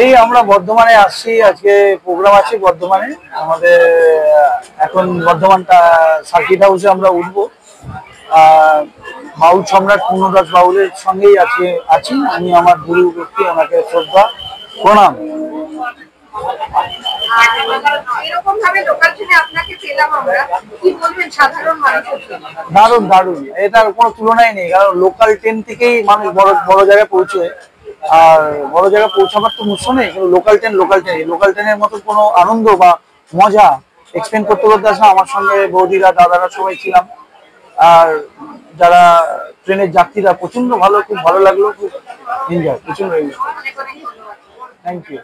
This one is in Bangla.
এই আমরা বর্ধমানে আসছি, আজকে প্রোগ্রাম আছে বর্ধমানে আমাদের। এখন বর্ধমানটা সার্কিট হাউসে আমরা উঠবো। বাউল সম্রাট পূর্ণদাস বাউলের সঙ্গেই আছি আমি। আমার গুরু ব্যক্তি, ওনাকে শ্রদ্ধা প্রণাম। দারুণ দারুণ, এটার কোনো তুলনাই নেই। কারণ লোকাল ট্রেন থেকেই মানুষ বড় বড় জায়গায় পৌঁছয়। আর বড় জায়গায় পৌঁছাবার তো মুখ্য নেই, কিন্তু লোকাল ট্রেনের মতো কোনো আনন্দ বা মজা এক্সপ্লেন করতে করতে আসলে আমার সঙ্গে বৌদিরা দাদারা সবাই ছিলাম। আর যারা ট্রেনের যাত্রীরা প্রচন্ড ভালো, খুব ভালো লাগলো, খুব এনজয়, প্রচন্ড এনজয়। Thank you.